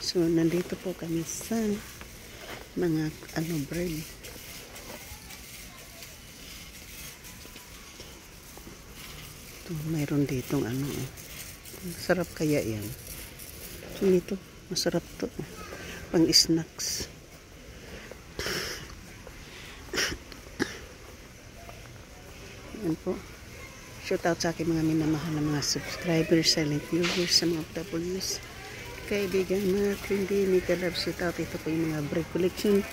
So, nandito po kami sa mga bread. Ito, mayroon ditong masarap kaya yan. So, ito, masarap to. Pang snacks. Yan po. Shout out sa aking mga minamahal na mga subscribers, silent viewers, sa mga OFWs. Kaibigan mga hindi ni Kalab, shout out. Ito po yung mga bread collection.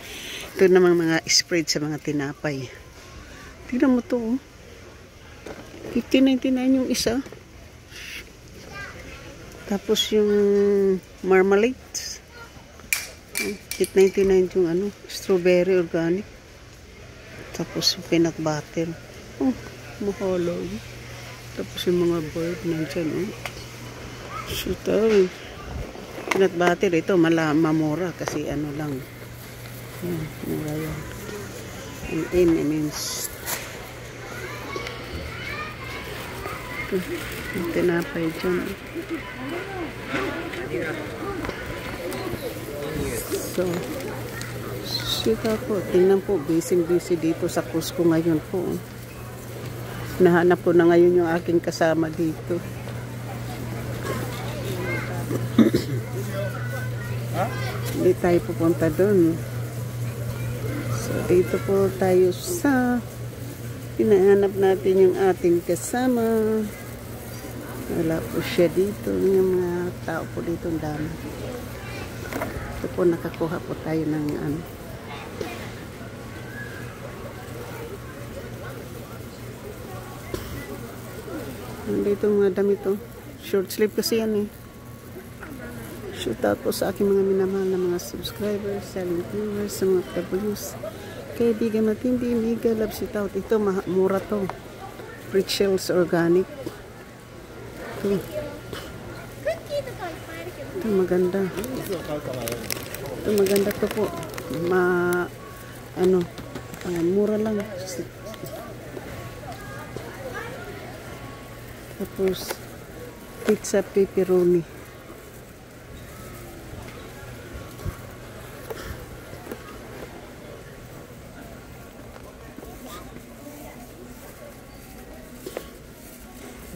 Ito namang mga spread sa mga tinapay. Tignan mo to, oh. 15.99 yung isa. Tapos yung marmalade, 8.99 yung strawberry organic. Tapos yung peanut butter. Oh, mahalo. Tapos yung mga bird nandyan, oh. Shoot out. Peanut butter, ito mamura kasi lang. Mura yan. Ang M&M's. Yung tinapay dyan. So, sita po. Tingnan po, busy dito sa Cusco ngayon po. Nahanap ko na ngayon yung aking kasama dito. Hindi tayo pupunta doon. So, dito po tayo sa hinahanap natin yung ating kasama. Wala po siya dito. Yung mga tao po dito ang dami. Ito po, nakakuha po tayo ng dito mga damit to. Short sleeve kasi yan eh. Shout out po sa aking mga minamahal na mga subscribers, silent viewers, sa mga OFWs. Kaibigan matindi, mega love, shout out. Ito, mura to. Richels organic. Ito. Ito maganda. Ito maganda to po. Mura lang. Tapos, pizza pepperoni.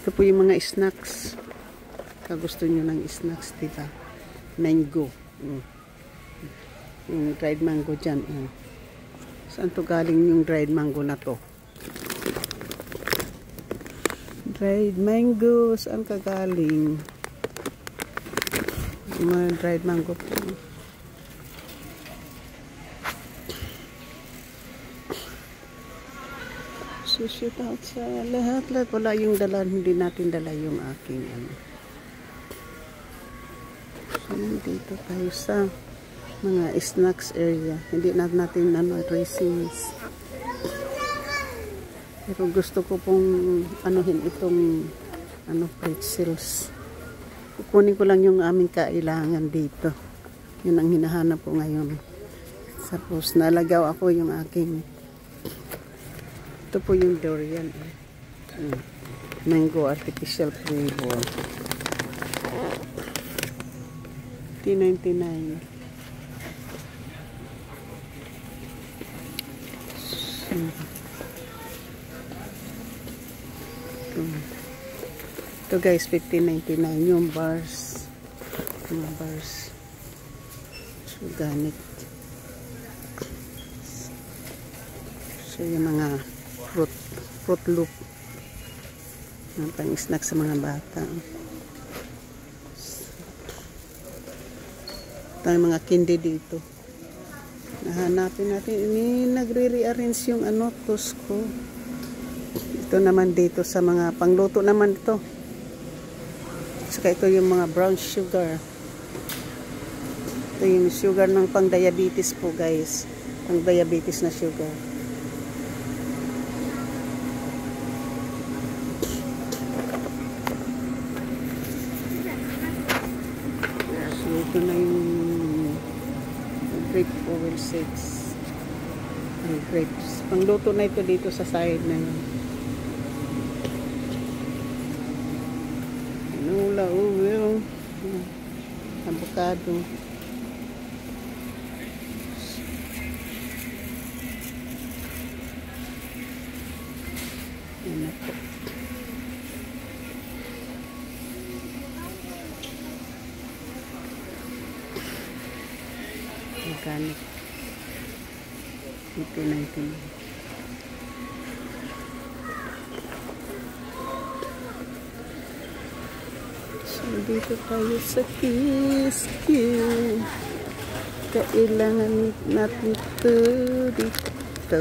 Ito po yung mga snacks. Kagusto nyo ng snacks, diba? Mango. Yung dried mango dyan. Saan to galing yung dried mango na to? Dried mango. Saan ka galing? Yung mga dried mango po. So, shoot out sa lahat. Wala yung dala. Hindi natin dala yung aking So, dito tayo sa mga snacks area. Hindi natin racings. Pero gusto ko pong itong pretzels. Kukunin ko lang yung aming kailangan dito. Yun ang hinahanap ko ngayon. Tapos nalagaw ako yung aking ito po yung durian. Mango artificial flavor. $10.99. Ito guys, $15.99 yung bars. Mga bars. Organic. So yung mga fruit loop. Yung pang snack sa mga bata. Tayong mga candy dito. Nahanapin natin. Nagre-rearrange yung Cusco. Ito naman dito sa mga pangluto naman ito. Saka ito yung mga brown sugar. Ito yung sugar ng pang diabetes po guys. Pang diabetes na sugar. So ito na yung grape oil 6. Grapes. Pangluto na ito dito sa side na yun. Avocado. organic. 18.99. So, dito tayo sa Kiskyu. Kailangan natin ito dito.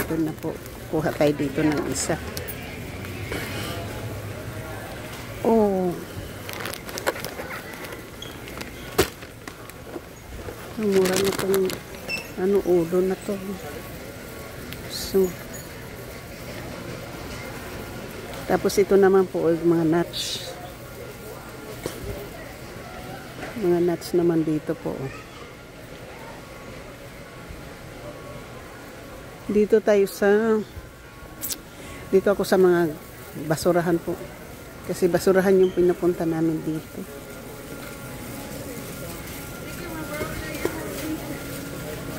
Ito na po. Kuha tayo dito ng isa. Oh. Ang mura na itong ulo na to. So, tapos ito naman po mga nuts. Mga nuts naman dito po. Dito ako sa mga basurahan po. Kasi basurahan yung pinapunta namin dito.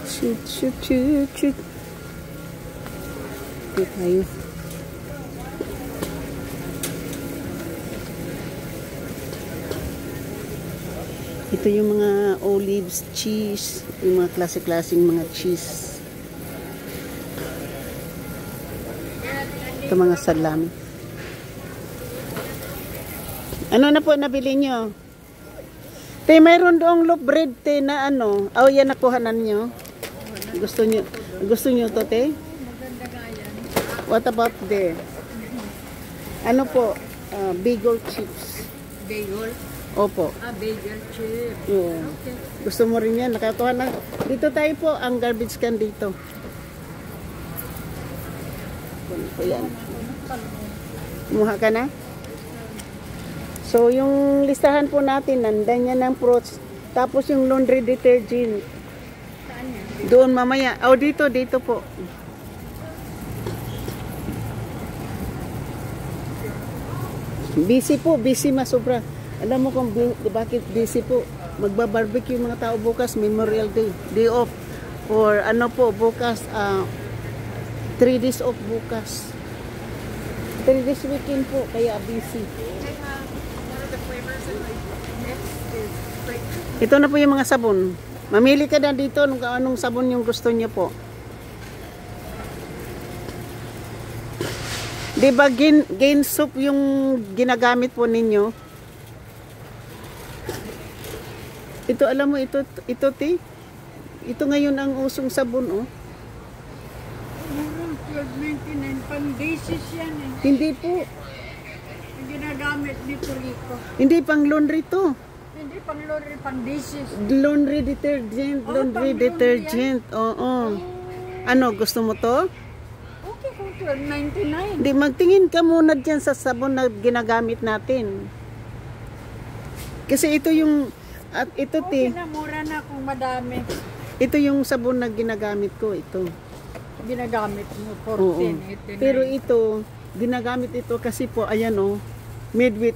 Shoot, shoot, shoot, shoot. Dito tayo. Ito yung mga olives, cheese, yung mga klase-klaseng mga cheese. Ito mga salami. Ano na po nabili nyo? Te, mayroon doong loaf bread, te, na ano. Oh, yan nakuhanan nyo. Gusto nyo to, te? Maganda nga yan. What about the ano po? Bagel chips. Bagel? Opo. Bagel chip. Yeah. Okay. Gusto mo rin yan? Nakatuhan na. Dito tayo po, ang garbage can dito. Ano po yan? Kumuha ka na? So, yung listahan po natin, nandan yan ng fruits. Tapos yung laundry detergent. Saan yan? Doon mamaya. Oh, dito po. Busy po, busy masobra. Alam mo kung bakit busy po. Magba-barbecue yung mga tao bukas, Memorial Day. Day off. Or ano po, bukas, 3 days off bukas. 3 days weekend po, kaya busy. Ito na po yung mga sabon. Mamili ka na dito kung anong sabon yung gusto niyo po. Diba gain soap yung ginagamit po ninyo? Ito, alam mo, ito ti. Ito ngayon ang usong sabon, oh. 12.99 pang-basis yan eh. Hindi po. Yung ginagamit ni Rico. Hindi pang laundry to. Hindi pang-laundry, pang-basis. Laundry detergent, laundry pang-laundry detergent. Oo. Ano, gusto mo to? Okay kung 12.99. Hindi, magtingin ka muna dyan sa sabon na ginagamit natin. Kasi ito yung, at ito ti, Okay na, mura na kung madami. ito yung sabon na ginagamit ko, ito. Ginagamit mo, Oo. 14.89. Pero ito, ginagamit ito kasi po, ayan o, made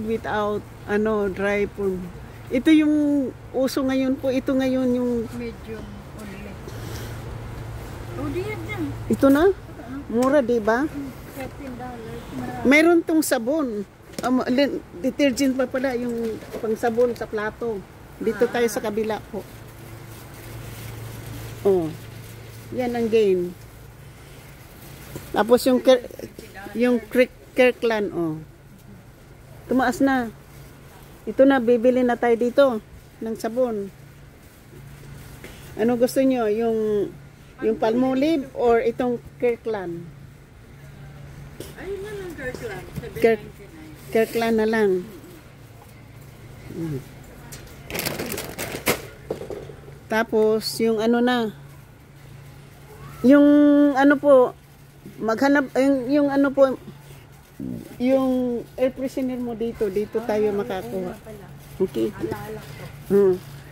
without, dry food. Ito yung uso ngayon po, ito ngayon yung, Medium only. Oh, diyan na. ito na, mura diba? $13. Marami. Mayroon tong sabon. Detergent pa pala, yung pang sabon sa plato. Dito tayo sa kabila po. Oh. Yan ang gain. Tapos yung Kirkland, oh. Tumaas na. Ito na, bibili na tayo dito ng sabon. Ano gusto nyo? Yung Palmolive or itong Kirkland? Ayun na lang, Kirkland. Kirkland na lang. Tapos, yung ano na, yung ano po, maghanap, yung ano po, yung air freshener mo dito tayo makakuha. Okay.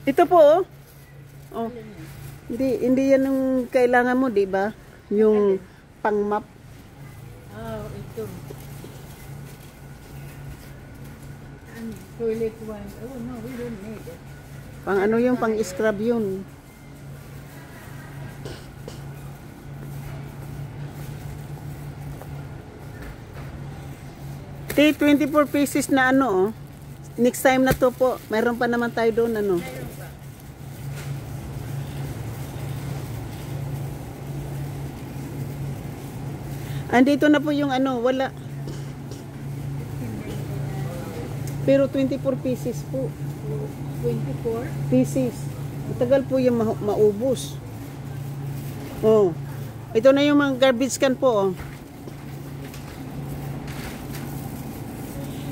Ito po, oh. Hindi yan yung kailangan mo, di ba? Yung pang-map. Oh, ito. And toilet one. Oh, no, we don't need it. Pang ano yung pang-scrub yun. T, 24 pieces na ano, oh. Next time na to po. Mayroon pa naman tayo doon, ano. Andito na po yung ano, wala. Pero 24 pieces po. 24? Pieces. Matagal po yung maubos. Oh. Ito na yung mga garbage can po, oh.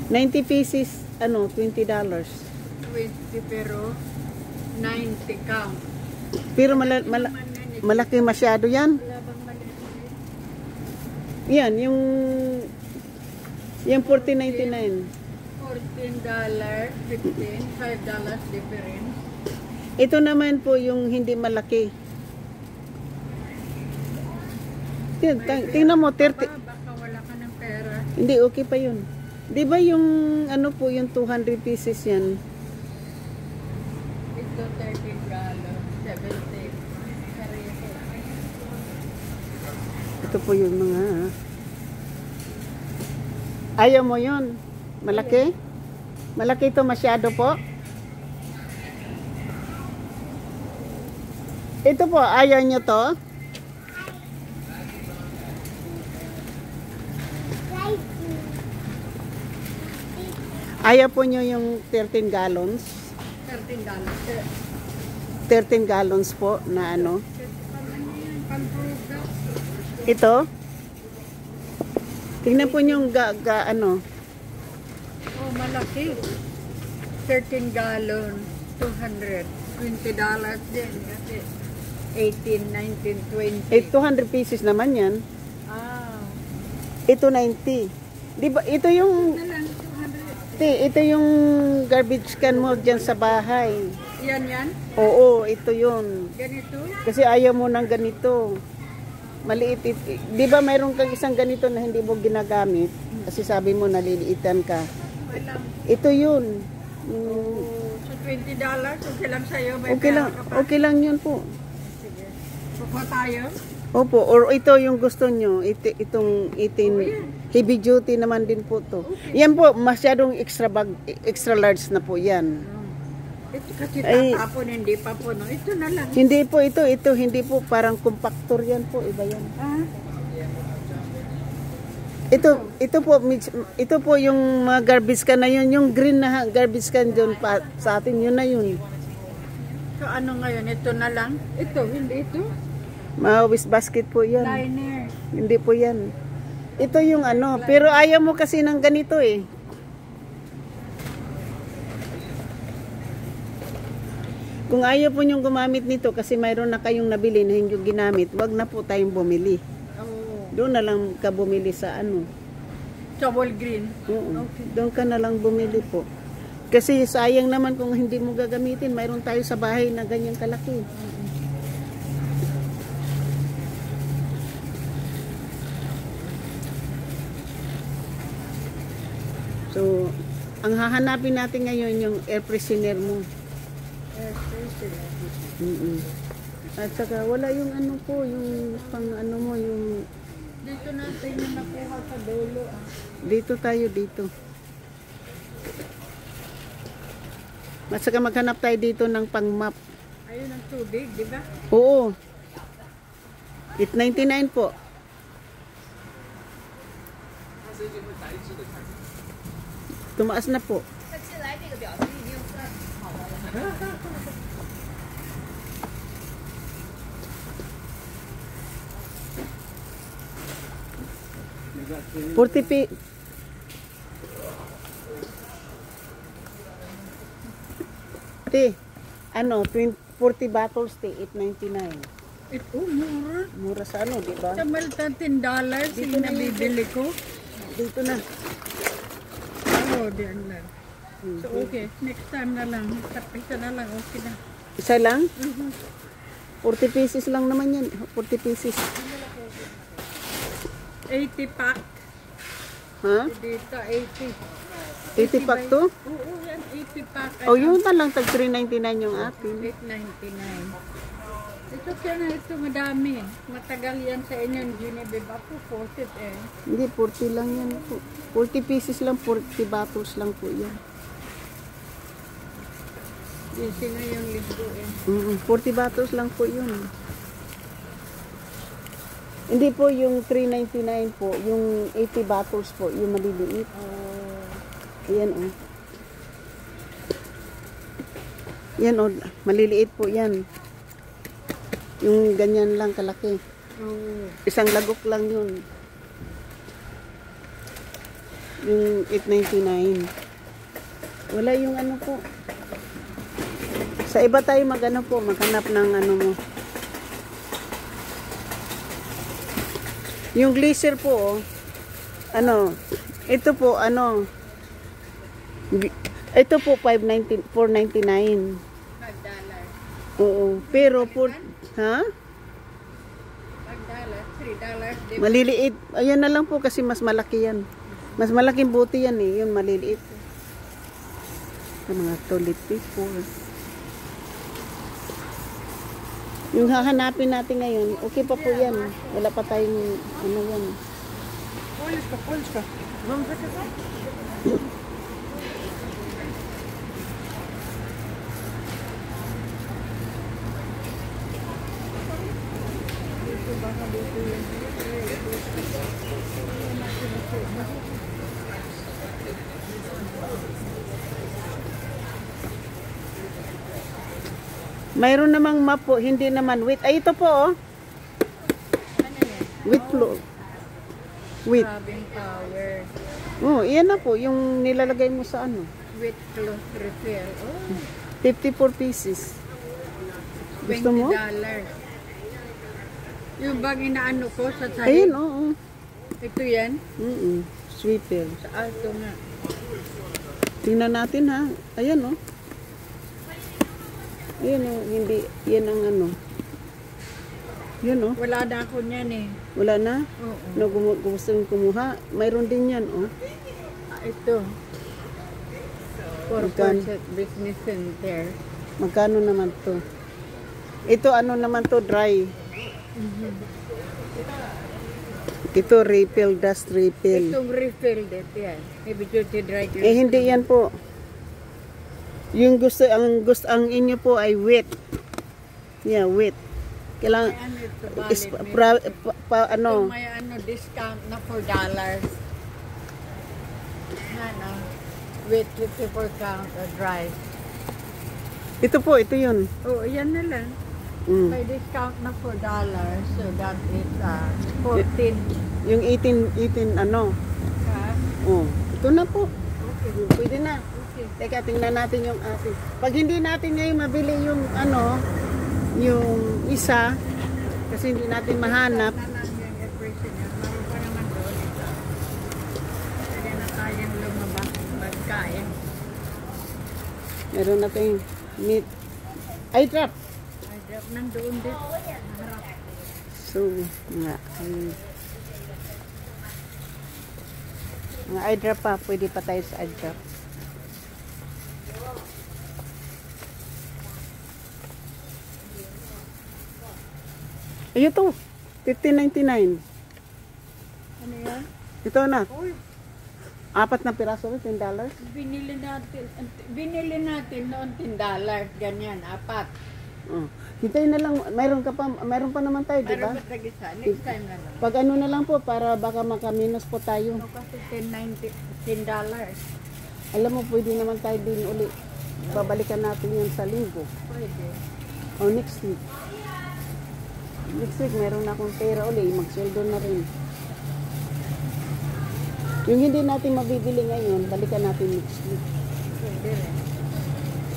90 pieces, ano, $20. 20 pero 90 count. Pero malaki masyado yan. Wala bang maliit? Yan, yung 14.99. $14, 15, $5 difference. Ito naman po yung hindi malaki. Tingnan mo, 30. Baka wala ka ng pera. Hindi, okay pa yun. Di ba yung, ano po, yung 200 pieces yan? Ito $13, 70. Ito po yung mga, ayaw mo yun? Malaki? Malaki ito masyado po? Ito po, ayaw nyo to? Ayaw po nyo yung 13 gallons? $13. 13 gallons po na ano? Pampugas. Ito? Tingnan po yung ano? Oh, malaki. 13 gallon, 200. $20 din kasi 18, 19, 20. 200 pieces naman yan. Ah. Ito 90. Di ba? Ito yung, Ito lang, 200. ito yung garbage can mo dyan sa bahay. Yan? Oo, ito yun. Ganito? Kasi ayaw mo ng ganito. Maliit. Di ba mayroon kang isang ganito na hindi mo ginagamit? Kasi sabi mo naliliitan ka. Walang. Ito yun. So $20, okay lang sa'yo? May Okay pera lang, ka pa? okay lang yun po. Sige. Kukuha tayo? Opo, or ito yung gusto nyo. Itong 18, heavy duty naman din po to. Yan po, masyadong extra large na po yan. Ito kasi Ay. tatapon, hindi pa po. No? Ito na lang. Hindi po ito, hindi po parang compactor yan po, iba yan. Ah, Ito po yung mga garbage can na yun, yung green na garbage can dyan pa, sa atin, yun na yun. so ano ngayon? Ito na lang? Ito, hindi ito? Mga waste basket po yan. Liner. Hindi po yan. Ito yung ano, pero ayaw mo kasi ng ganito eh. Kung ayaw po niyong gumamit nito kasi mayroon na kayong nabili na hindi ginamit, wag na po tayong bumili. Oh. Doon na lang ka bumili sa ano. Sa Walgreen. Oo. Doon ka na lang bumili po. Kasi sayang naman kung hindi mo gagamitin. Mayroon tayo sa bahay na ganyang kalaki. So, ang hahanapin natin ngayon yung air freshener mo. At saka wala yung ano po, yung pang ano mo, yung Dito natin yung nakuha sa dulo. Ah. dito tayo dito. At saka maghanap tayo dito ng pang map. Ayun ang tubig, di ba? Oo. 8.99 po. Tumaas na po. $40. Ano, 40 bottles, 8.99. Ito, mura. Mura sa ano, di ba? Sa malta $10 yung nabibili ko. Dito na. Oo, diyan lang. So, okay. Next time na lang. Isa na lang, okay na. Isa lang? 40 pieces lang naman yan. 40 pieces. 80 pack. Ha? Dito, 80. 80 pack to? Oo, yan. 80 pack. O, yun na lang. Tag 3.99 yung atin. 8.99. Ito kaya na ito, madami. Matagal yan sa inyo, Genevieve. Ako, 40 eh. Hindi, 40 lang yan po. 40 pieces lang, 40 bottles lang po yan. Busy na yung libro eh. 40 bottles lang po yun. Hindi po yung 399 po, yung 80 bottles po, yung maliliit. Ayan oh. Yan oh, maliliit po yan. Yung ganyan lang kalaki. Isang lagok lang yun. Yung 899. Wala yung ano po. Sa iba tayo maghanap po, maghanap ng ano mo. Yung glycer po, ano, ito po, ano, ito po, 499. $5. Oo, pero po, ha? $5, $3. Maliliit. Ayan na lang po kasi mas malaki yan. Mas malaking buti yan eh, yun maliliit. Yung mga toilet paper. Yung hahanapin natin ngayon, okay pa po yan. Wala pa tayong, ano yan. Pulis ka. Mayroon namang map po, hindi naman wheat. Ay, ito po oh. Ano yan? Wheat flour. Wheat. Grabbing power. Oh, iyan na po, yung nilalagay mo sa ano. With cloth refill. 54 pieces. Gusto $20. mo? Yung bang inaano ko sa sahig. Ayun, oo. Ito yan. Sweeper. Sa ito nga. Tingnan natin ha. Ayan oh. Ayan oh, hindi, yan ang ano. Yan oh. Wala na ako niyan eh. Wala na? Oo. No, gusto mong kumuha? Mayroon din yan oh. Ito. For Magkano? business center. Magkano naman to? Ito ano naman to, dry. Ito refill, dust refill. Itong refill dito yan. Heavy duty dry cleaner. Eh hindi yan po. Yung ang inyo po ay wet. Yeah, wet. Kailangan May ano ito, is, valid ano, Ito may ano, discount na $4. Ano, with 54 count or dry. ito po, ito yun. Oh, yan na lang. Mm. May discount na $4. So that is 14. Yung 18 ano. Ha? Oh, ito na po. Okay. Pwede na. Okay. Teka, tingnan natin yung ating. Pag hindi natin ngayon mabili yung ano, yung isa, kasi hindi natin mahanap. Na lang yung expression niya. Meron pa naman doon ito. Pwede na tayong lumabas magkain. Meron natin meat. Ay, trap. Ay, drop nandoon din. Naharap. So, mga mga eye drop pa. Pwede pa tayo sa eye drop. Ayun to. $15.99. Ano yan? Ito na. Uy, 4 na piraso, $10. binili natin noon $10. Ganyan, 4. Oh. Hintayin na lang. Mayroon pa naman tayo, di ba? Meron ba tag-isa? Next time na lang. Pag ano na lang po, para baka makaminos po tayo. No, kasi $10. Alam mo, pwede naman tayo din uli. Babalikan natin yun sa linggo. Pwede. O next week. Next week, meron akong pera uli. Magsweldo na rin. Yung hindi natin mabibili ngayon, balikan natin next week. Pwede rin.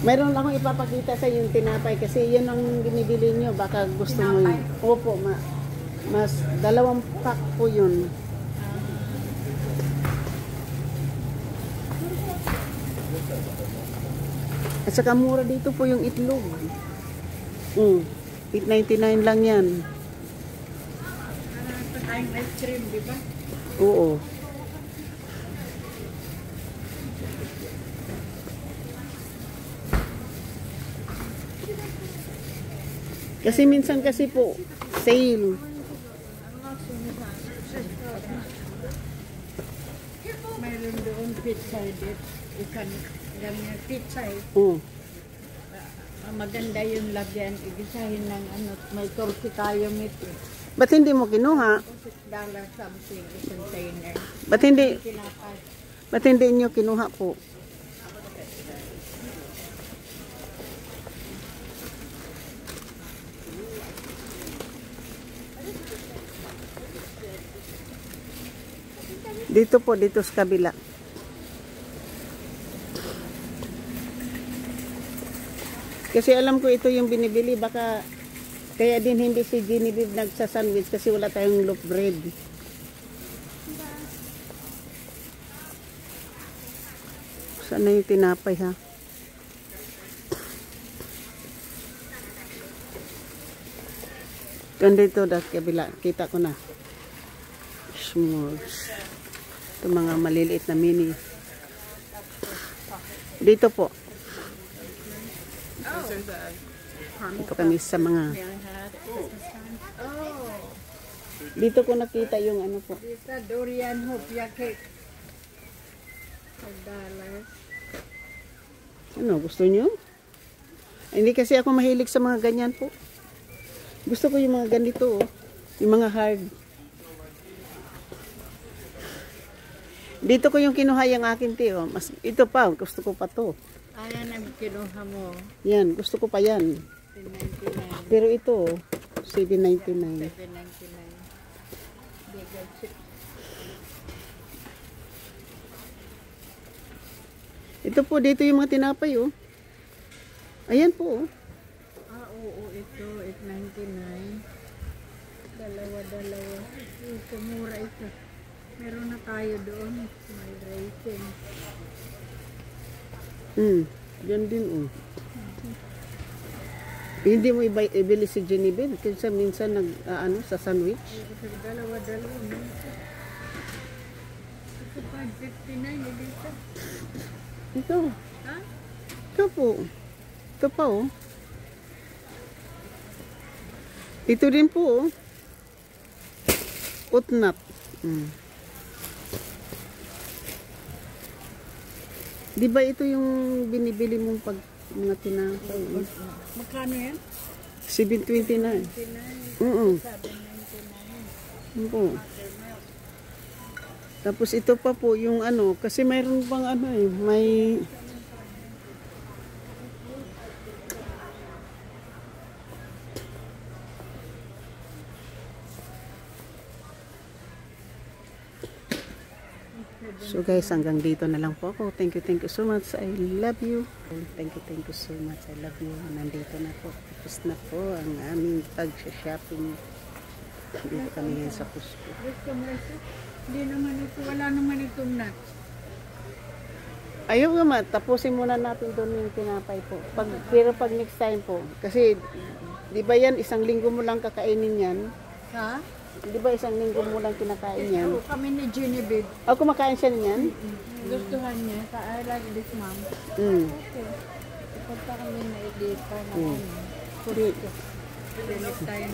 Meron akong ipapakita sa yung tinapay kasi yun ang binibili nyo. Baka gusto mo Tinapay? yun. Opo, mas 2 pack po yun. At saka mura dito po yung itlog. $8.99 lang yan. Ano pa tayong ice cream, di ba? Oo. Kasi minsan kasi po, sale. Mayroon doon pizza dip. Ikan ganyan pizza eh. Oh. Maganda yung lagyan. Ibisahin ng ano, may torsi tayo meat eh. Ba't hindi mo kinuha? $6 something is container. Ba't hindi, Tinapay. ba't hindi nyo kinuha po? Dito po, dito sa kabila. Kasi alam ko ito yung binibili, baka kaya din hindi si Genevieve nagsa-sandwich kasi wala tayong loaf bread. Saan na yung tinapay ha? Dito dahil kabila, kita ko na. S'mores. Ito mga maliliit na mini. Dito po. Ito kami sa mga. Dito ko nakita yung ano po. Dito, durian hopia cake. $5. Ano, gusto nyo? Hindi kasi ako mahilig sa mga ganyan po. Gusto ko yung mga ganito, oh. Yung mga hard. Dito ko yung kinuha yung akin, tiyo. Mas, ito pa, gusto ko pa to. Ayan ang kinuha mo. Yan, gusto ko pa yan. $7.99. Pero ito, $7.99. $7.99. Bigger chip. Ito po, dito yung mga tinapay, oh. Ayan po, oh. Oo, ito. $8.99. Dalawa. Ito, mura ito. Meron na tayo doon. May rating. Yan din, oh. Hindi mo ibili si Genevieve kasi minsan ano, sa sandwich. Ito, dalawa. No? Ito, $5.59 dito. Ito. Ha? Ito po. Ito pa, oh. Ito din po, oh. Utnap. Di ba ito yung binibili mong pag mga tinapay? Magkano yan? $7.29. $7.99. Po. Tapos ito pa po yung ano, kasi mayroon pang ano eh, may So guys, hanggang dito na lang po ako. Thank you so much. I love you. Thank you so much. I love you. Nandito na po. Tapos na po ang aming pag-shopping. Dito kami ngayon sa Cusco. Gusto mo ito? Hindi naman ito. Wala naman itong nuts. Ayaw naman. Tapusin muna natin doon yung tinapay po. Pero pag next time po. Kasi, di ba yan, isang linggo mo lang kakainin yan? Ha? Di ba isang linggo mo lang kinakain yan? Oo, kami ni Genevieve. O, kumakain siya niyan? Gustuhan niya. I like this, ma'am. Mm. Okay. Ipunta kami na edita na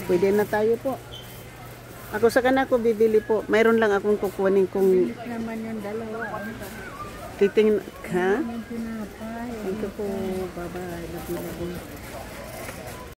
Pwede na tayo po. Ako sa kana ko bibili po. Mayroon lang akong kukunin kung Bilis naman yung dalawa. titing ha? Ang pinapay. Thank you po. Bye-bye. Love you.